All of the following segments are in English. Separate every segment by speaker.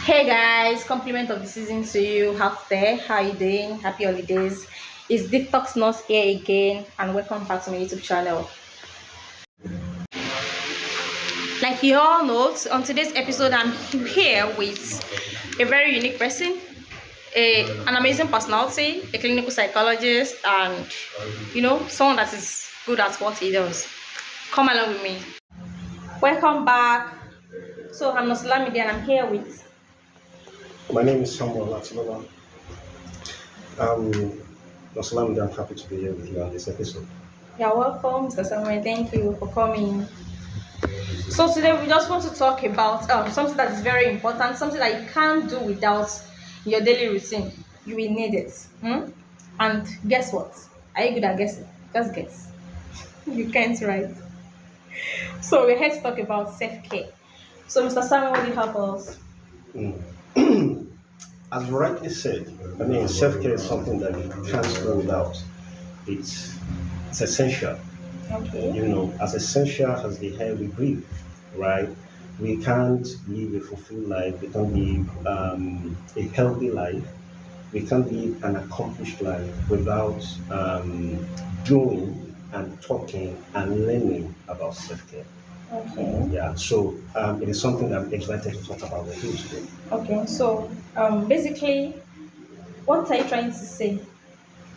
Speaker 1: Hey guys, compliment of the season to you out there. How you doing? Happy holidays. It's Detox Nurse here again, and welcome back to my YouTube channel. Like you all know, on today's episode, I'm here with a very unique person, an amazing personality, a clinical psychologist, and someone that is good at what he does. Come along with me. Welcome back. So I'm Nosalamide, and I'm here with.
Speaker 2: My name is Samuel Latinova. Um, Salam, I'm happy to be here with you on this episode.
Speaker 1: You're welcome, Mr. Samuel. Thank you for coming. So today we just want to talk about something that is very important, something that you can't do without your daily routine. You will need it. And guess what? Are you good at guessing? Just guess. You can't, right? So we're here to talk about self-care. So Mr. Samuel, will you help us?
Speaker 2: As you rightly said, self-care is something that you can't go without. It's essential.
Speaker 1: Okay.
Speaker 2: As essential as the air we breathe, right? We can't live a fulfilled life. We can't live a healthy life. We can't live an accomplished life without doing and talking and learning about self-care.
Speaker 1: Okay.
Speaker 2: Yeah, so it is something that I'm excited to talk about with you today.
Speaker 1: Okay. So basically, what are you trying to say?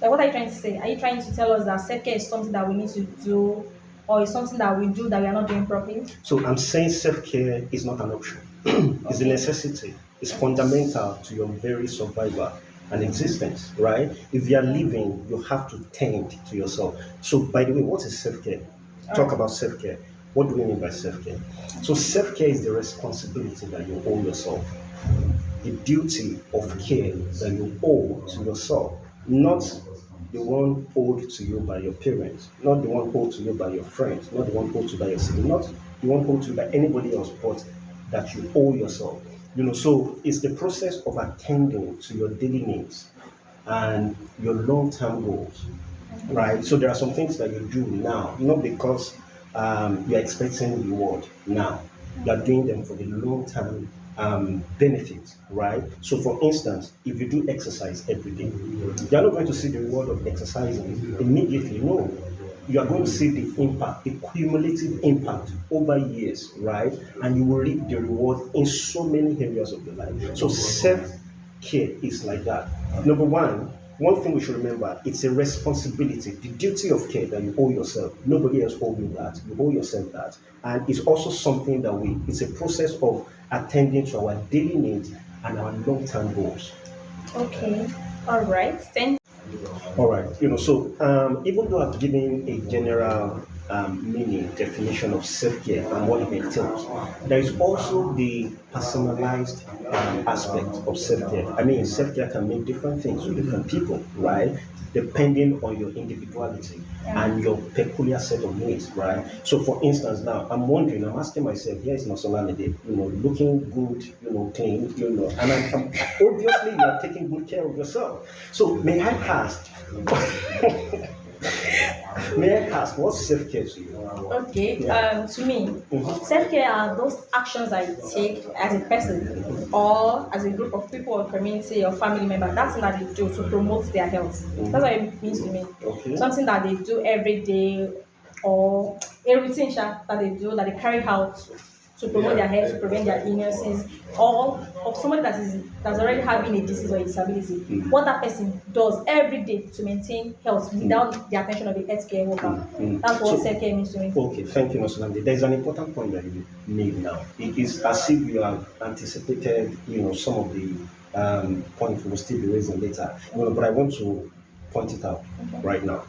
Speaker 1: Like, what are you trying to say? Are you trying to tell us that self-care is something that we need to do, or is something that we do that we are not doing properly?
Speaker 2: So I'm saying self-care is not an option. It's a necessity. It's fundamental to your very survival and existence, right? If you are living, you have to tend to yourself. So by the way, what is self-care? Talk about self-care. What do we mean by self-care? So self-care is the responsibility that you owe yourself, the duty of care that you owe to yourself, not the one owed to you by your parents, not the one owed to you by your friends, not the one owed to you by your sibling, not the one owed to you by anybody else, but that you owe yourself. So it's the process of attending to your daily needs and your long-term goals, right? So there are some things that you do now, not because you're expecting reward now. You are doing them for the long-term benefit, right? So for instance, if you do exercise every day, you're not going to see the reward of exercising immediately, no. You are going to see the impact, the cumulative impact over years, right? And you will reap the reward in so many areas of your life. So self-care is like that. Number one thing we should remember, it's a responsibility, the duty of care that you owe yourself. Nobody else owes you that. You owe yourself that. And it's also something that it's a process of attending to our daily needs and our long-term goals.
Speaker 1: Okay. All right. Thank.
Speaker 2: All right. So even though I've given a general meaning, definition of self-care and what it entails, there is also the personalized aspect of self-care. Self-care can mean different things to different people, right? Depending on your individuality and your peculiar set of needs, right? So, for instance, now I'm asking myself, here is Nosolamide, looking good, clean, and I'm obviously you are taking good care of yourself. So, may I ask, what's self-care to you?
Speaker 1: Okay.
Speaker 2: Yeah.
Speaker 1: To me,
Speaker 2: Mhm.
Speaker 1: self-care are those actions that you take as a person or as a group of people or community or family member. That's what they do to promote their health. That's what it means to me.
Speaker 2: Okay.
Speaker 1: Something that they do every day or a routine that they do that they carry out to promote their health, to prevent their illnesses, or of somebody that's already having a disease or a disability. What that person does every day to maintain health without the attention of the healthcare worker. That's what self-care means to me.
Speaker 2: Okay, thank you, Nosolande. There's an important point that you made now. It is as if you have anticipated, some of the points we will still be raising later. But I want to point it out right now.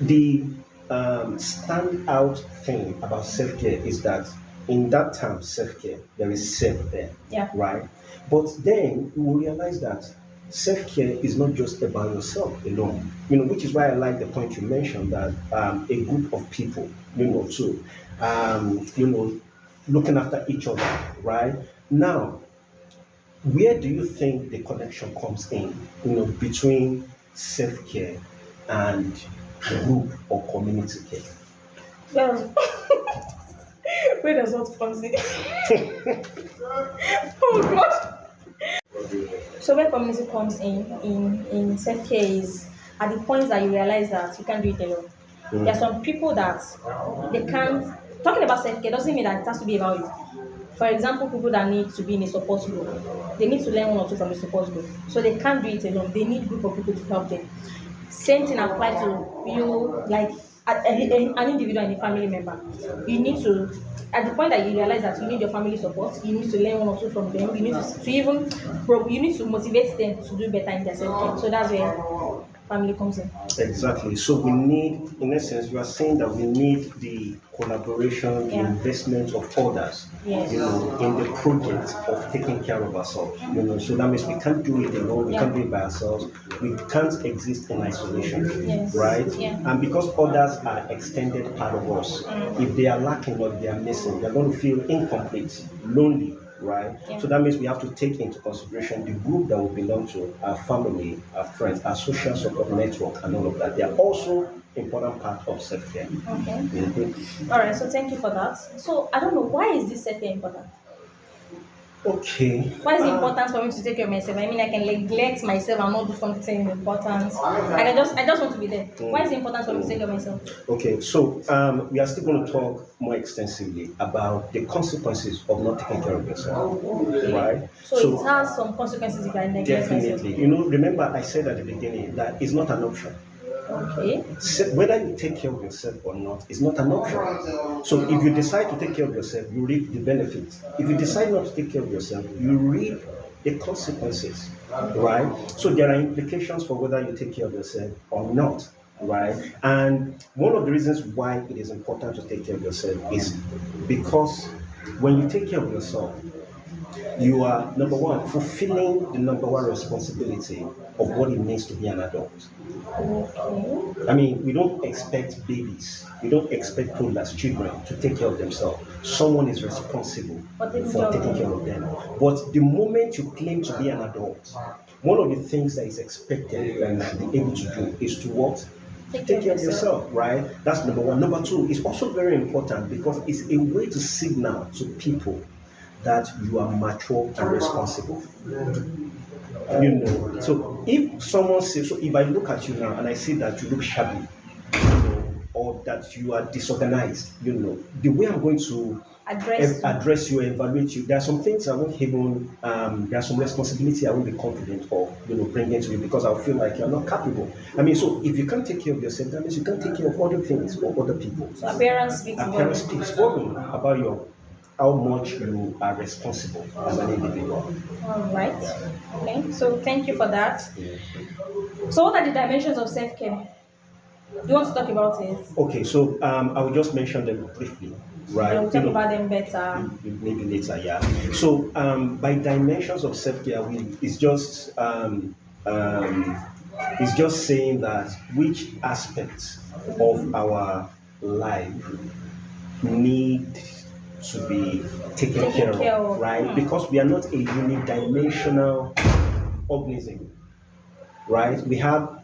Speaker 2: The standout thing about self-care is that in that term self-care there is self there, right? But then you will realize that self-care is not just about yourself alone, which is why I like the point you mentioned that a group of people, too, looking after each other, right? Now, where do you think the connection comes in, between self-care and group or community care?
Speaker 1: Well, Where does what comes in? Oh God. So where community comes in self care is at the point that you realize that you can't do it alone. There are some people that they can't. Talking about self care doesn't mean that it has to be about you. For example, people that need to be in a support group, they need to learn one or two from the support group. So they can't do it alone. They need group of people to help them. Same thing applies to you, like an individual and a family member. You need to, at the point that you realize that you need your family support, you need to learn one or two from them. You need to even, you need to motivate them to do better in their self care. So that's where family comes in.
Speaker 2: Exactly. So we need, in essence, you are saying that we need the collaboration, the
Speaker 1: Yeah.
Speaker 2: investment of others,
Speaker 1: Yes.
Speaker 2: in the project of taking care of ourselves. So that means we can't do it alone, we
Speaker 1: Yeah.
Speaker 2: can't do it by ourselves, we can't exist in isolation,
Speaker 1: Yes.
Speaker 2: right?
Speaker 1: Yeah.
Speaker 2: And because others are extended part of us, if they are lacking or they are missing, they're going to feel incomplete, lonely, right?
Speaker 1: Yeah.
Speaker 2: So that means we have to take into consideration the group that we belong to, our family, our friends, our social support network, and all of that. They are also important part of self-care.
Speaker 1: Okay.
Speaker 2: Mhm.
Speaker 1: All right. So thank you for that. So I don't know, why is this self care important?
Speaker 2: Okay.
Speaker 1: Why is it important for me to take care of myself? I mean, I can neglect myself and not do something important. I just want to be there. Why is it important for me to take care of myself?
Speaker 2: Okay, so we are still going to talk more extensively about the consequences of not taking care of yourself, right?
Speaker 1: So it has some consequences if I neglect myself.
Speaker 2: Definitely. Remember I said at the beginning that it's not an option.
Speaker 1: Okay.
Speaker 2: Whether you take care of yourself or not is not an option. So if you decide to take care of yourself, you reap the benefits. If you decide not to take care of yourself, you reap the consequences, right? So there are implications for whether you take care of yourself or not, right? And one of the reasons why it is important to take care of yourself is because when you take care of yourself, you are, number one, fulfilling the number one responsibility of what it means to be an adult.
Speaker 1: Okay.
Speaker 2: I mean, we don't expect babies, we don't expect toddlers, children to take care of themselves. Someone is responsible for taking care of them. But the moment you claim to be an adult, one of the things that is expected and be able to do is to what? Take care of yourself, right? That's number one. Number two, it's also very important because it's a way to signal to people that you are mature and responsible. So if someone says, so if I look at you now and I see that you look shabby, or that you are disorganized, the way I'm going to address you, evaluate you, there are some things I won't even, there are some responsibility I won't be confident of, bringing to you because I'll feel like you're not capable. I mean, so if you can't take care of yourself, that means you can't take care of other things or other people.
Speaker 1: So appearance speaks
Speaker 2: volume about how much you are responsible as an individual.
Speaker 1: All right. Okay. So thank you for that. So what are the dimensions of self-care? Do you want to talk about it?
Speaker 2: Okay, so I will just mention them briefly, right?
Speaker 1: And we'll talk about them better.
Speaker 2: Maybe later, yeah. So by dimensions of self-care, it's just saying that which aspects of our life need to be taken care of, right? Because we are not a unidimensional organism, right? We are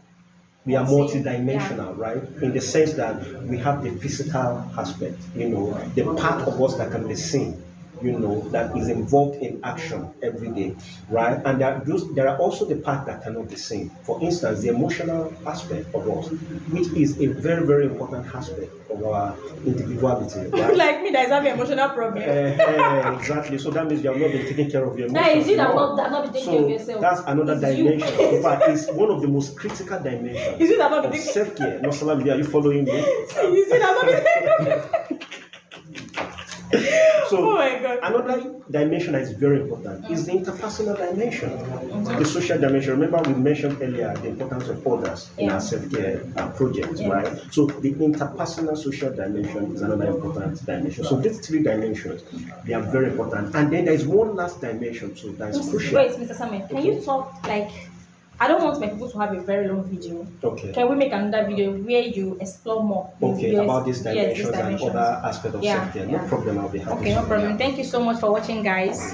Speaker 2: multidimensional, right? In the sense that we have the physical aspect, the part of us that can be seen, that is involved in action every day, right? And there are also the part that cannot be seen. For instance, the emotional aspect of us, which is a very, very important aspect of our individuality. Right?
Speaker 1: Like me, that is having emotional problem.
Speaker 2: Exactly. So that means you have not been taking care of your emotions.
Speaker 1: Now, is it that not be taking care of yourself?
Speaker 2: That's another dimension. In fact, it's one of the most critical dimensions.
Speaker 1: Is it that not
Speaker 2: of self-care? No, Salam, are you following me?
Speaker 1: Is it that not be taking care of yourself?
Speaker 2: So
Speaker 1: oh my God.
Speaker 2: Another dimension that is very important is the interpersonal dimension, the social dimension. Remember we mentioned earlier the importance of others in our self-care projects, right? So the interpersonal social dimension is another important dimension. So these three dimensions, they are very important. And then there is one last dimension too that is crucial.
Speaker 1: Wait, Mr. Samuel, can you talk I don't want my people to have a very long video.
Speaker 2: Okay.
Speaker 1: Can we make another video where you explore more?
Speaker 2: About these dimensions and other aspects of self-care? No problem, I'll be happy.
Speaker 1: Okay, no problem. Thank you so much for watching, guys.